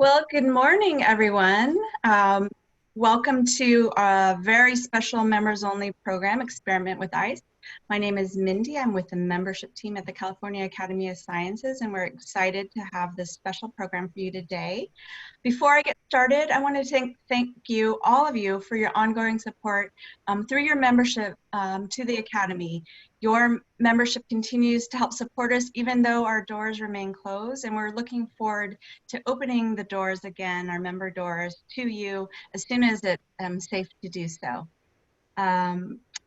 Well, good morning, everyone. Welcome to a very special members-only program, Experiment with Ice. My name is Mindy. I'm with the membership team at the California Academy of Sciences, and we're excited to have this special program for you today. Before I get started, I want to thank you, all of you, for your ongoing support through your membership to the Academy. Your membership continues to help support us even though our doors remain closed, and we're looking forward to opening the doors again, our member doors, to you as soon as it's safe to do so.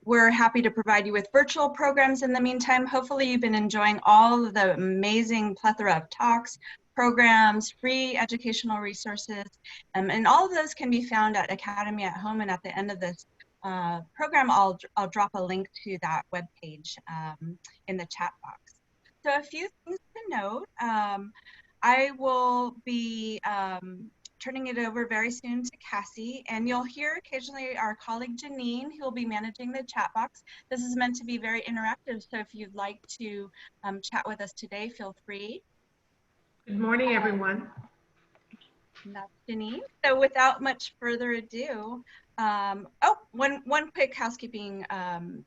We're happy to provide you with virtual programs in the meantime. Hopefully you've been enjoying all of the amazing plethora of talks, programs, free educational resources, and all of those can be found at Academy at Home. And at the end of this program, I'll drop a link to that webpage in the chat box. So a few things to note. I will be turning it over very soon to Cassie, and you'll hear occasionally our colleague Janine, who will be managing the chat box. This is meant to be very interactive, so if you'd like to chat with us today, feel free. Good morning, everyone. That's Janine. So without much further ado, one quick housekeeping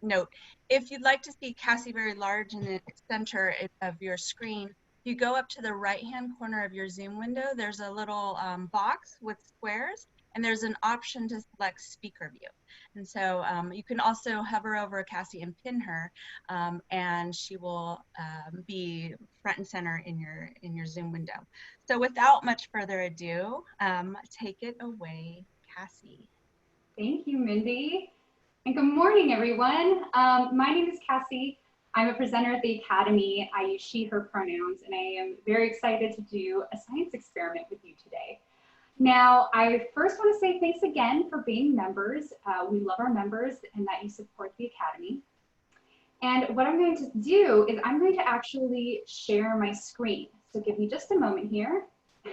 note. If you'd like to see Cassie very large in the center of your screen, you go up to the right-hand corner of your Zoom window, there's a little box with squares, and there's an option to select speaker view. And so you can also hover over Cassie and pin her, and she will be front and center in your Zoom window. So without much further ado, take it away, Cassie. Thank you, Mindy. And good morning, everyone. My name is Cassie. I'm a presenter at the Academy. I use she, her pronouns, and I am very excited to do a science experiment with you today. Now, I first want to say thanks again for being members. We love our members and that you support the Academy. And what I'm going to do is I'm going to actually share my screen. So give me just a moment here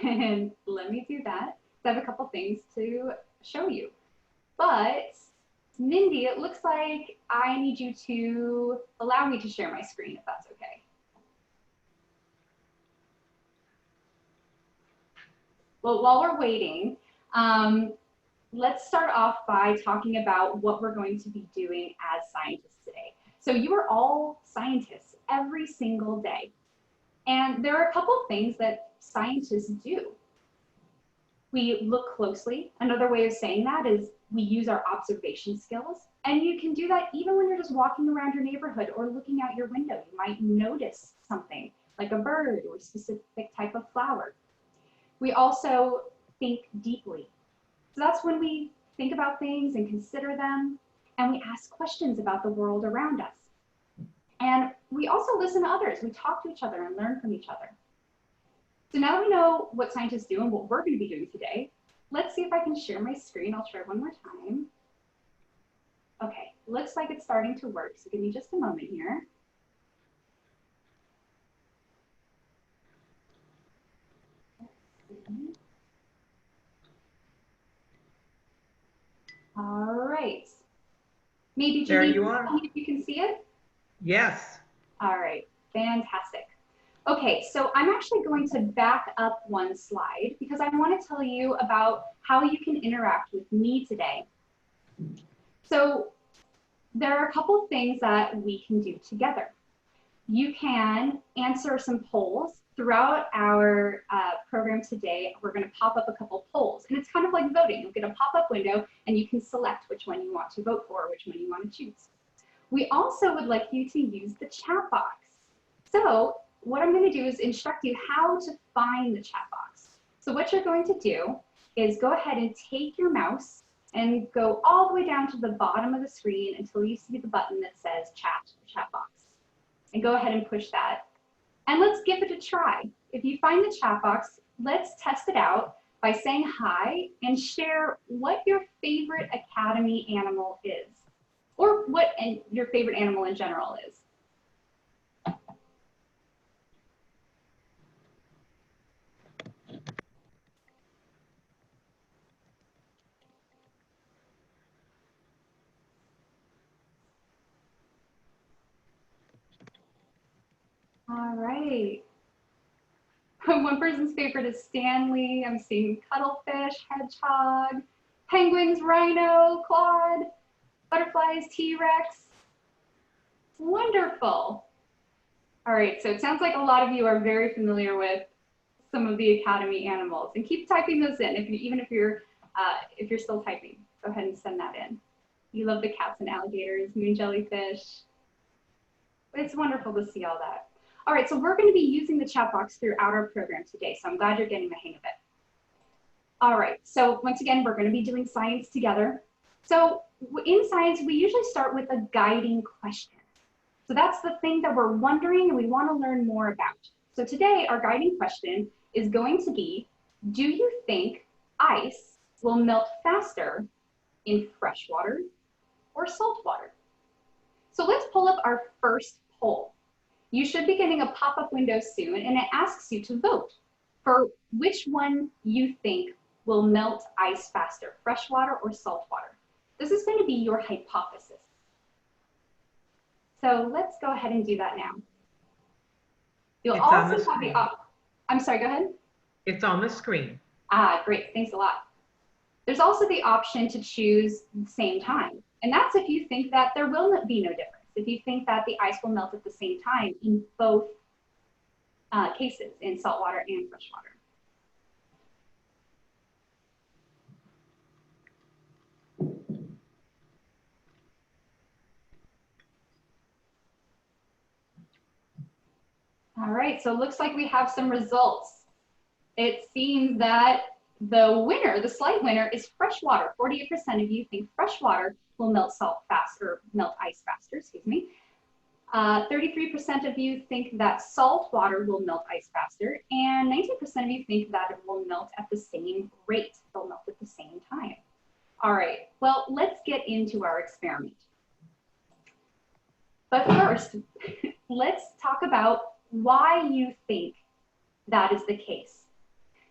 and let me do that. I have a couple things to show you. But Mindy, it looks like I need you to allow me to share my screen, if that's okay. Well, while we're waiting, let's start off by talking about what we're going to be doing as scientists today. So you are all scientists every single day. And there are a couple things that scientists do. We look closely. Another way of saying that is we use our observation skills. And you can do that even when you're just walking around your neighborhood or looking out your window. You might notice something like a bird or a specific type of flower. We also think deeply. So that's when we think about things and consider them, and we ask questions about the world around us. And we also listen to others. We talk to each other and learn from each other. So now that we know what scientists do and what we're going to be doing today, let's see if I can share my screen. I'll try one more time. Okay, looks like it's starting to work, so give me just a moment here. All right. Maybe There Janine, you are. if you can see it? Yes. All right, fantastic. Okay, so I'm actually going to back up one slide because I want to tell you about how you can interact with me today. So there are a couple of things that we can do together. You can answer some polls. Throughout our program today, we're going to pop up a couple polls, and it's kind of like voting. You'll get a pop-up window, and you can select which one you want to vote for or which one you want to choose. We also would like you to use the chat box. So what I'm going to do is instruct you how to find the chat box. So what you're going to do is go ahead and take your mouse and go all the way down to the bottom of the screen until you see the button that says chat box. And go ahead and push that. And let's give it a try. If you find the chat box, let's test it out by saying hi and share what your favorite Academy animal is, or what your favorite animal in general is. All right. One person's favorite is Stanley. I'm seeing cuttlefish, hedgehog, penguins, rhino, Claude, butterflies, T-Rex. Wonderful. All right, so it sounds like a lot of you are very familiar with some of the Academy animals, and keep typing those in. Even if you're still typing, go ahead and send that in. You love the cats and alligators, moon jellyfish. It's wonderful to see all that. All right, so we're going to be using the chat box throughout our program today, so I'm glad you're getting the hang of it. All right, so once again, we're going to be doing science together. So in science, we usually start with a guiding question. So that's the thing that we're wondering and we want to learn more about. So today, our guiding question is going to be, do you think ice will melt faster in fresh water or salt water? So let's pull up our first poll. You should be getting a pop-up window soon, and it asks you to vote for which one you think will melt ice faster, fresh water or salt water. This is going to be your hypothesis. So let's go ahead and do that now. You'll also have the I'm sorry, go ahead. It's on the screen. Ah, great, thanks a lot. There's also the option to choose the same time, and that's if you think that there will be no difference. If you think that the ice will melt at the same time in both cases, in saltwater and freshwater. All right, so it looks like we have some results. It seems that the winner, the slight winner, is freshwater. 48% of you think freshwater will melt ice faster, excuse me. 33% of you think that salt water will melt ice faster, and 19% of you think that it will melt at the same rate. They'll melt at the same time. All right, well, let's get into our experiment. But first, let's talk about why you think that is the case.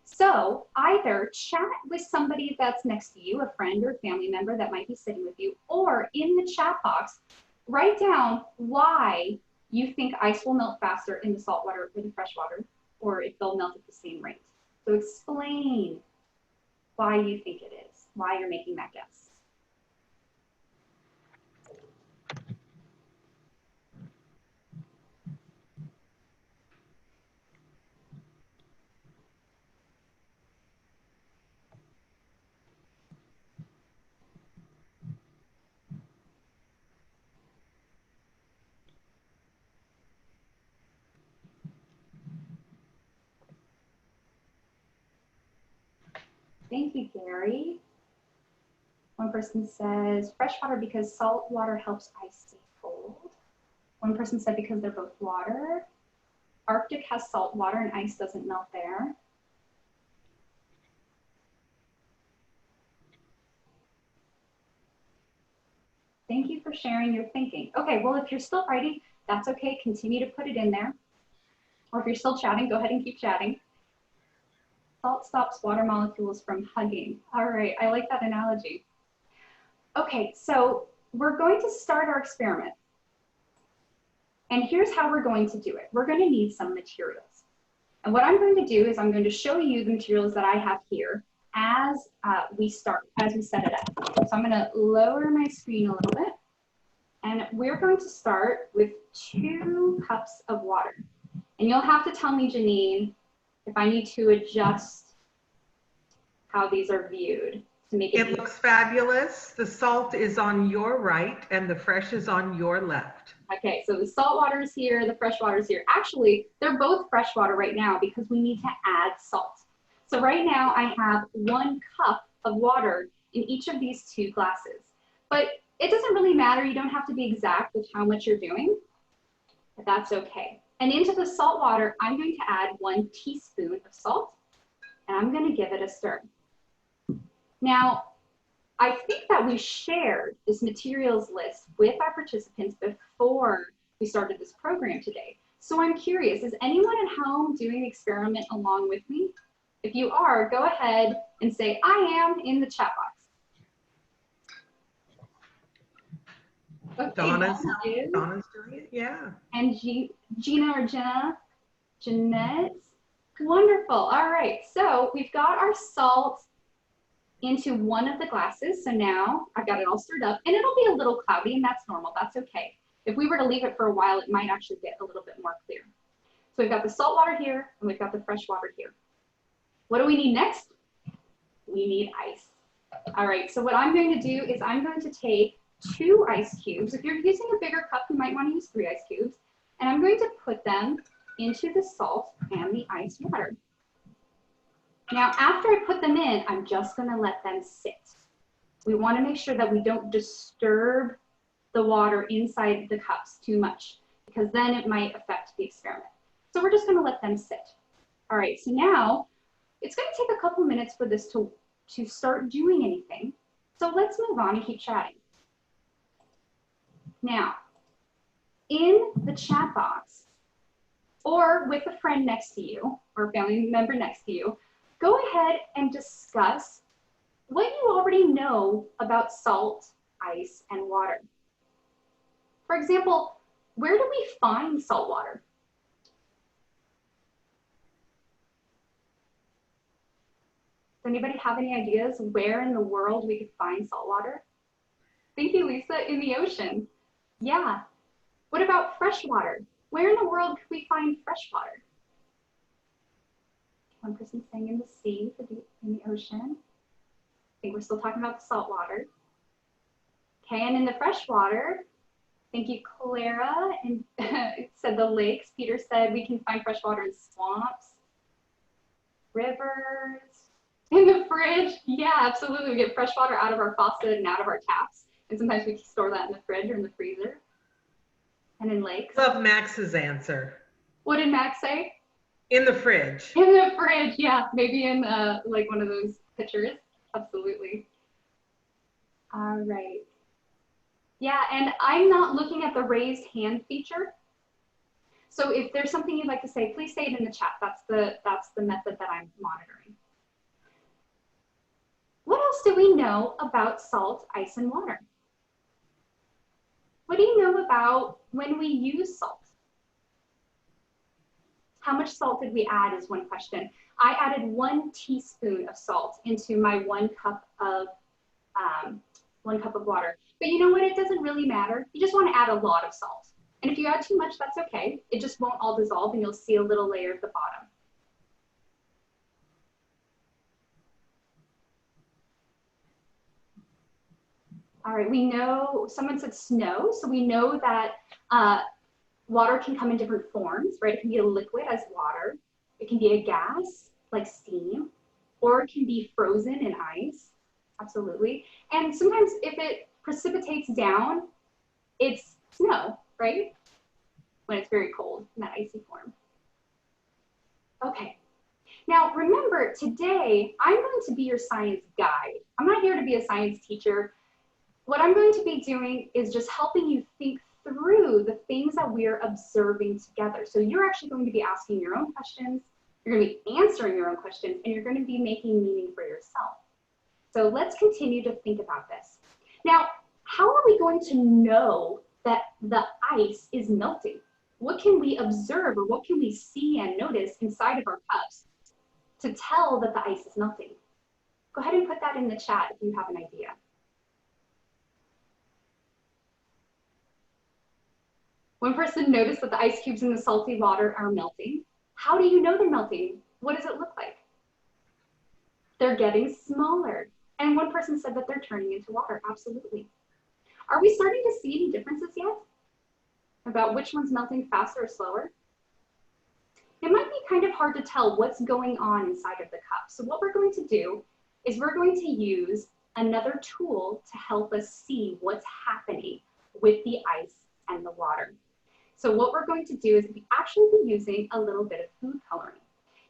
So either chat with somebody that's next to you, a friend or family member that might be sitting with you, or in the chat box, write down why you think ice will melt faster in the saltwater or the freshwater, or if they'll melt at the same rate. So explain why you think it is, why you're making that guess. Thank you, Gary. One person says freshwater because salt water helps ice stay cold. One person said because they're both water. Arctic has salt water and ice doesn't melt there. Thank you for sharing your thinking. Okay, well, if you're still writing, that's okay. Continue to put it in there. Or if you're still chatting, go ahead and keep chatting. Salt stops water molecules from hugging. All right, I like that analogy. Okay, so we're going to start our experiment. And here's how we're going to do it. We're going to need some materials. And what I'm going to do is I'm going to show you the materials that I have here as we set it up. So I'm going to lower my screen a little bit. And we're going to start with 2 cups of water. And you'll have to tell me, Janine, if I need to adjust how these are viewed to make it. It looks fabulous. The salt is on your right and the fresh is on your left. Okay, so the salt water is here, the fresh water is here. Actually, they're both fresh water right now because we need to add salt. So right now I have 1 cup of water in each of these 2 glasses. But it doesn't really matter. You don't have to be exact with how much you're doing, but that's okay. And into the salt water, I'm going to add 1 teaspoon of salt, and I'm going to give it a stir. Now, I think that we shared this materials list with our participants before we started this program today. So I'm curious, is anyone at home doing the experiment along with me? If you are, go ahead and say, I am, in the chat box. Okay, Donna's doing it, yeah. And Gina or Jeanette, Wonderful. All right. So we've got our salt into one of the glasses. So now I've got it all stirred up, and it'll be a little cloudy, and that's normal. That's okay. If we were to leave it for a while, it might actually get a little bit more clear. So we've got the salt water here, and we've got the fresh water here. What do we need next? We need ice. All right, so what I'm going to do is I'm going to take 2 ice cubes. If you're using a bigger cup, you might want to use 3 ice cubes. And I'm going to put them into the salt and the ice water. Now, after I put them in, I'm just going to let them sit. We want to make sure that we don't disturb the water inside the cups too much, because then it might affect the experiment. So we're just going to let them sit. All right, so now it's going to take a couple minutes for this to start doing anything. So let's move on and keep chatting. Now, in the chat box, or with a friend next to you, or a family member next to you, go ahead and discuss what you already know about salt, ice, and water. For example, where do we find salt water? Does anybody have any ideas where in the world we could find salt water? Thank you, Lisa, in the ocean. Yeah. What about fresh water? Where in the world could we find fresh water? One person saying in the sea, in the ocean. I think we're still talking about the salt water. Okay, and in the fresh water, thank you, Clara, and it said the lakes. Peter said we can find fresh water in swamps, rivers, in the fridge. Yeah, absolutely. We get fresh water out of our faucet and out of our taps. And sometimes we store that in the fridge or in the freezer. And in lakes. Love Max's answer. What did Max say? In the fridge. In the fridge, yeah. Maybe in like one of those pitchers. Absolutely. All right. Yeah, and I'm not looking at the raised hand feature. So if there's something you'd like to say, please say it in the chat. That's the method that I'm monitoring. What else do we know about salt, ice, and water? What do you know about when we use salt? How much salt did we add is one question. I added 1 teaspoon of salt into my 1 cup of water. But you know what? It doesn't really matter. You just want to add a lot of salt. And if you add too much, that's okay. It just won't all dissolve, and you'll see a little layer at the bottom. All right, we know, someone said snow, so we know that water can come in different forms, right? It can be a liquid as water, it can be a gas like steam, or it can be frozen in ice, absolutely. And sometimes if it precipitates down, it's snow, right? When it's very cold in that icy form. Okay, now remember, today I'm going to be your science guide. I'm not here to be a science teacher. What I'm going to be doing is just helping you think through the things that we're observing together. So you're actually going to be asking your own questions, you're going to be answering your own questions, and you're going to be making meaning for yourself. So let's continue to think about this. Now, how are we going to know that the ice is melting? What can we observe, or what can we see and notice inside of our cups to tell that the ice is melting? Go ahead and put that in the chat if you have an idea. One person noticed that the ice cubes in the salty water are melting. How do you know they're melting? What does it look like? They're getting smaller. And one person said that they're turning into water. Absolutely. Are we starting to see any differences yet about which one's melting faster or slower? It might be kind of hard to tell what's going on inside of the cup. So what we're going to do is we're going to use another tool to help us see what's happening with the ice and the water. So what we're going to do is actually be using a little bit of food coloring.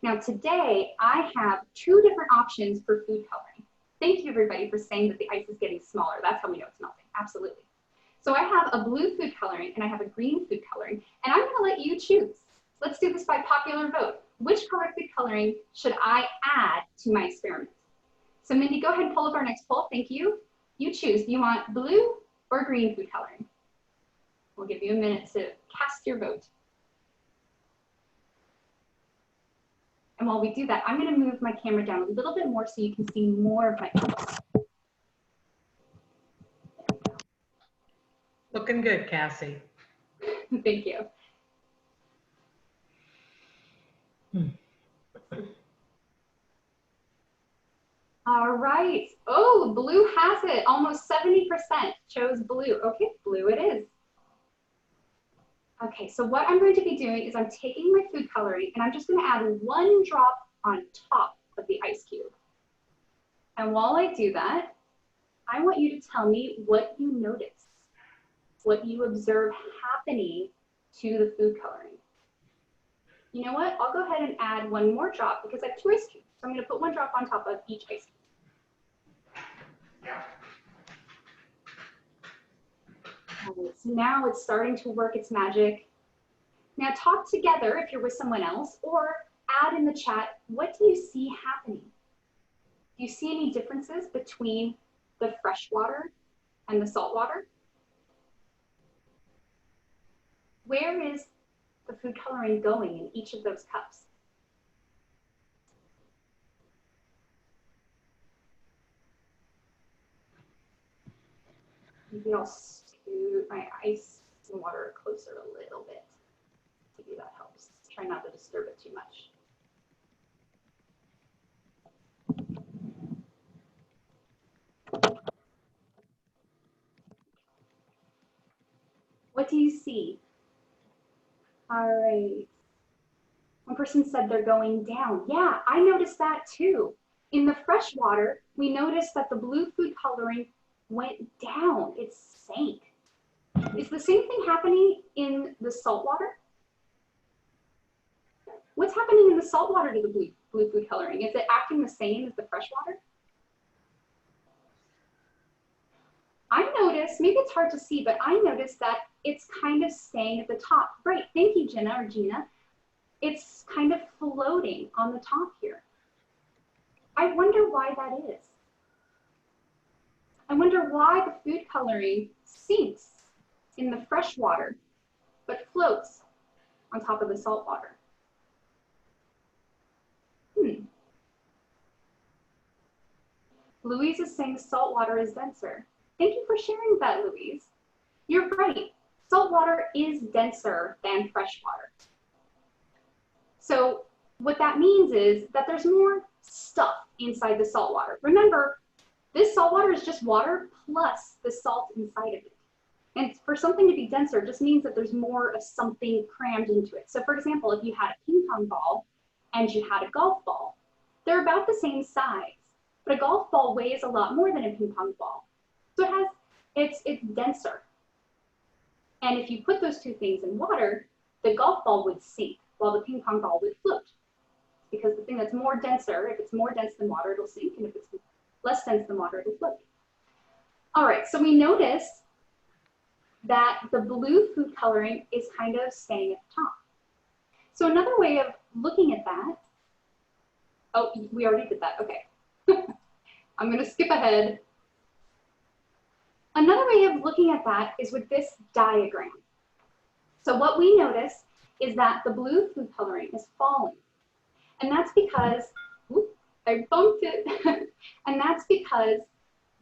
Now today, I have 2 different options for food coloring. Thank you everybody for saying that the ice is getting smaller. That's how we know it's melting, absolutely. So I have a blue food coloring and I have a green food coloring, and I'm gonna let you choose. Let's do this by popular vote. Which color food coloring should I add to my experiment? So Mindy, go ahead and pull up our next poll, thank you. You choose, do you want blue or green food coloring? We'll give you a minute to cast your vote. And And while we do that, I'm going to move my camera down a little bit more so you can see more of my cups. Looking good, Cassie. Thank you. All right. Oh, blue has it. Almost 70% chose blue. Okay, blue it is. Okay, so what I'm going to be doing is I'm taking my food coloring and I'm just going to add 1 drop on top of the ice cube. And while I do that, I want you to tell me what you notice, what you observe happening to the food coloring. You know what? I'll go ahead and add 1 more drop because I have 2 ice cubes. So I'm going to put 1 drop on top of each ice cube. So now it's starting to work its magic. Now talk together if you're with someone else, or add in the chat, what do you see happening? Do you see any differences between the fresh water and the salt water? Where is the food coloring going in each of those cups? Maybe I'll scoot my ice and water closer a little bit. Maybe that helps. Try not to disturb it too much. What do you see? All right. One person said they're going down. Yeah, I noticed that too. In the fresh water, we noticed that the blue food coloring went down. It sank. Is the same thing happening in the salt water? What's happening in the salt water to the blue food coloring? Is it acting the same as the fresh water? I noticed, maybe it's hard to see, but I noticed that it's kind of staying at the top. Right, thank you, Jenna or Gina. It's kind of floating on the top here. I wonder why that is. I wonder why the food coloring sinks in the fresh water, but floats on top of the salt water. Louise is saying salt water is denser. Thank you for sharing that, Louise. You're right. Salt water is denser than fresh water. So what that means is that there's more stuff inside the salt water. Remember, this salt water is just water plus the salt inside of it. And for something to be denser, it just means that there's more of something crammed into it. So for example, if you had a ping pong ball and you had a golf ball, they're about the same size, but a golf ball weighs a lot more than a ping pong ball. So it's denser. And if you put those two things in water, the golf ball would sink while the ping pong ball would float. Because the thing that's more denser, if it's more dense than water, it'll sink, and if it's less dense than water, it'll float. All right, so we notice that the blue food coloring is kind of staying at the top. So another way of looking at that, oh, we already did that, okay. I'm gonna skip ahead. Another way of looking at that is with this diagram. So what we notice is that the blue food coloring is falling. And that's because, whoop, I bumped it. And that's because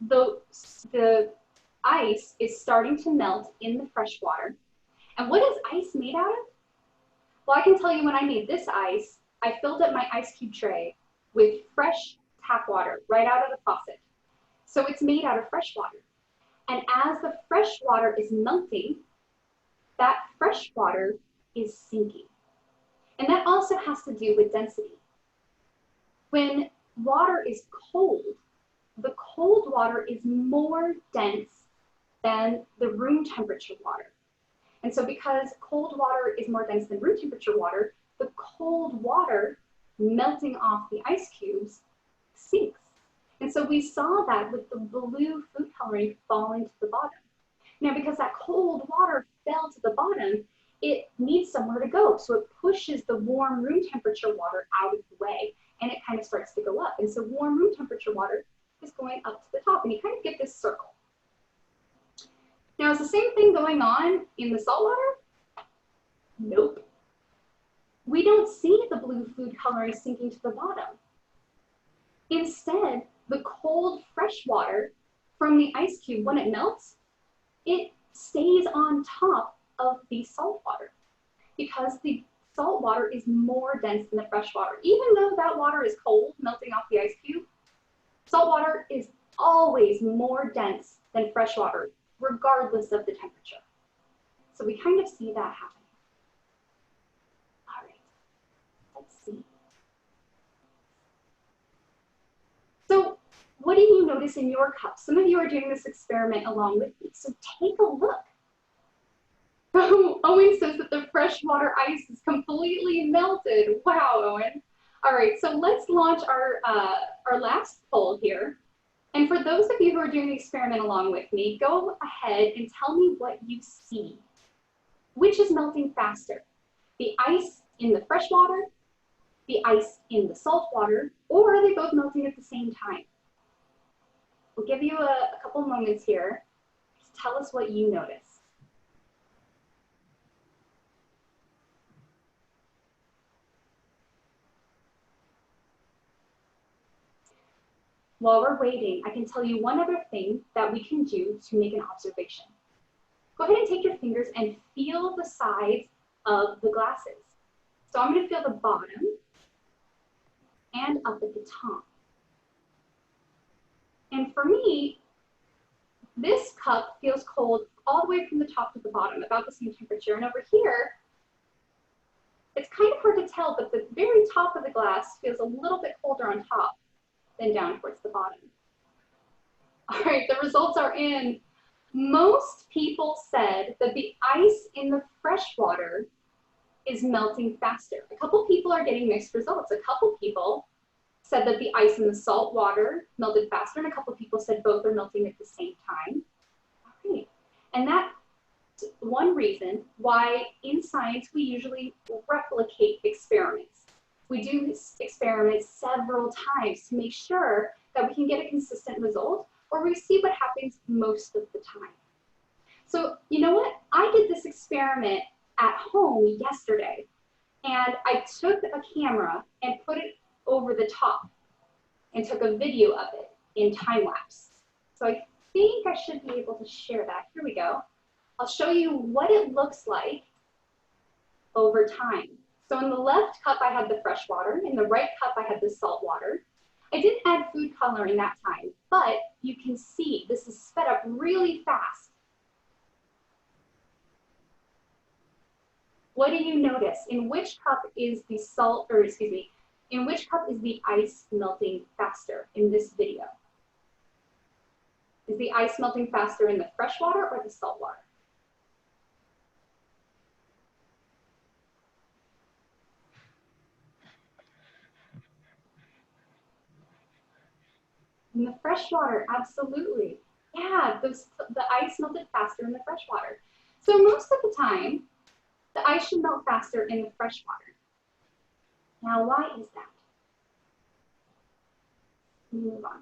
the ice is starting to melt in the fresh water. And what is ice made out of? Well, I can tell you when I made this ice, I filled up my ice cube tray with fresh tap water right out of the faucet. So it's made out of fresh water. And as the fresh water is melting, that fresh water is sinking. And that also has to do with density. When water is cold, the cold water is more dense than the room temperature water. And so because cold water is more dense than room temperature water, the cold water melting off the ice cubes sinks. And so we saw that with the blue food coloring falling to the bottom. Now, because that cold water fell to the bottom, it needs somewhere to go. So it pushes the warm room temperature water out of the way, and it kind of starts to go up. And so warm room temperature water is going up to the top, and you kind of get this circle. Now, is the same thing going on in the salt water? Nope. we don't see the blue food coloring sinking to the bottom. Instead, the cold fresh water from the ice cube, when it melts, it stays on top of the salt water because the salt water is more dense than the fresh water. Even though that water is cold, melting off the ice cube, salt water is always more dense than fresh water, regardless of the temperature. So we kind of see that happening. All right, let's see. So what do you notice in your cup? Some of you are doing this experiment along with me, so take a look. Owen says that the freshwater ice is completely melted. Wow, Owen. All right, so let's launch our last poll here. And for those of you who are doing the experiment along with me, go ahead and tell me what you see. Which is melting faster? The ice in the fresh water, the ice in the salt water, or are they both melting at the same time? We'll give you a couple moments here. Just tell us what you notice. While we're waiting, I can tell you one other thing that we can do to make an observation. Go ahead and take your fingers and feel the sides of the glasses. So I'm going to feel the bottom and up at the top. And for me, this cup feels cold all the way from the top to the bottom, about the same temperature. And over here, it's kind of hard to tell, but the very top of the glass feels a little bit colder on top than down towards the bottom. All right, the results are in. Most people said that the ice in the fresh water is melting faster. A couple people are getting mixed results. A couple people said that the ice in the salt water melted faster, and a couple people said both are melting at the same time. All right, and that's one reason why in science we usually replicate experiments. We do this experiment several times to make sure that we can get a consistent result, or we see what happens most of the time. So you know what? I did this experiment at home yesterday, and I took a camera and put it over the top and took a video of it in time lapse. So I think I should be able to share that. Here we go. I'll show you what it looks like over time. So in the left cup, I had the fresh water. In the right cup, I had the salt water. I didn't add food coloring that time, but you can see this is sped up really fast. What do you notice? In which cup is the salt, or excuse me, in which cup is the ice melting faster in this video? Is the ice melting faster in the fresh water or the salt water? In the fresh water, absolutely. Yeah, the ice melted faster in the fresh water. So most of the time, the ice should melt faster in the fresh water. Now, why is that? Let me move on.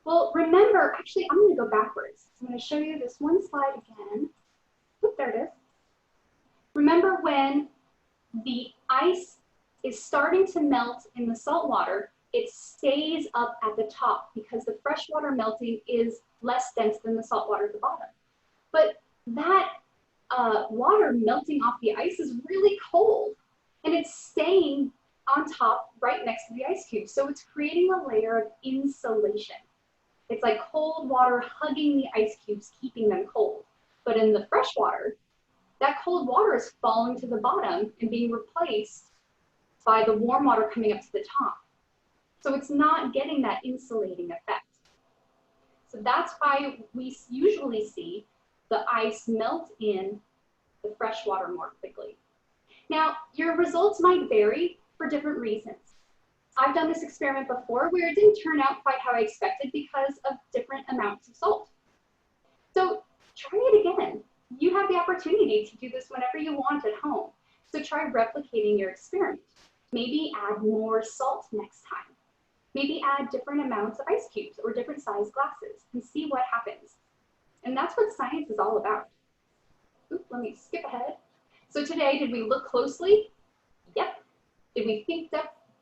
Well, remember, actually, I'm going to go backwards. I'm going to show you this one slide again. Oop, there it is. Remember when the ice is starting to melt in the salt water, it stays up at the top because the freshwater melting is less dense than the salt water at the bottom. But that water melting off the ice is really cold, and it's staying on top right next to the ice cube. So it's creating a layer of insulation. It's like cold water hugging the ice cubes, keeping them cold. But in the fresh water, that cold water is falling to the bottom and being replaced by the warm water coming up to the top. So it's not getting that insulating effect. So that's why we usually see the ice melt in the fresh water more quickly. Now, your results might vary for different reasons. I've done this experiment before where it didn't turn out quite how I expected because of different amounts of salt. So try it again. You have the opportunity to do this whenever you want at home. So try replicating your experiment. Maybe add more salt next time. Maybe add different amounts of ice cubes or different size glasses and see what happens. And that's what science is all about. Oops, let me skip ahead. So today, did we look closely? Yep. Did we think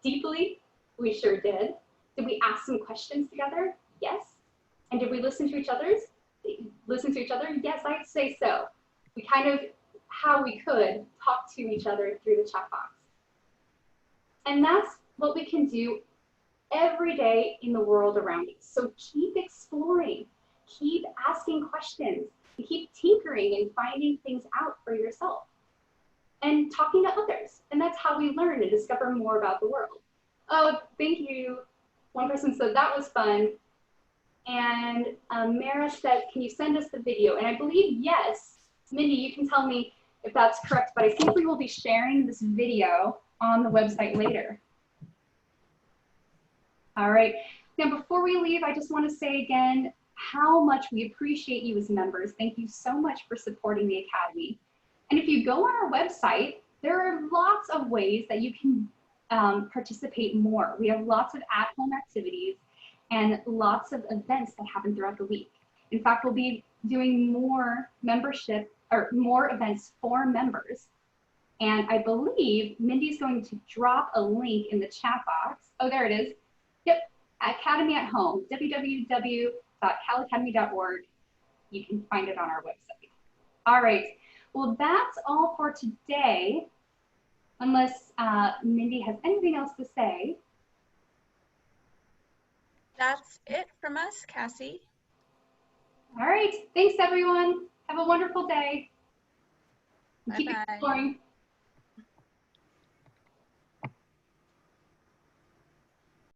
deeply? We sure did. Did we ask some questions together? Yes. And did we listen to each other? Yes, I'd say so. We kind of, how we could, talk to each other through the chat box. And that's what we can do every day in the world around us. So keep exploring, keep asking questions, and keep tinkering and finding things out for yourself. And talking to others. And that's how we learn and discover more about the world. Oh, thank you. One person said that was fun. And Mara said, can you send us the video? And I believe, yes. Mindy, you can tell me if that's correct, but I think we will be sharing this video on the website later. All right. Now, before we leave, I just want to say again how much we appreciate you as members. Thank you so much for supporting the Academy. And if you go on our website, there are lots of ways that you can participate more. We have lots of at-home activities and lots of events that happen throughout the week. In fact, we'll be doing more membership or more events for members. And I believe Mindy's going to drop a link in the chat box. Oh, there it is. Yep, Academy at Home, www.calacademy.org. You can find it on our website. All right. Well, that's all for today, unless Mindy has anything else to say. That's it from us, Cassie. All right. Thanks, everyone. Have a wonderful day. Bye-bye. Keep exploring.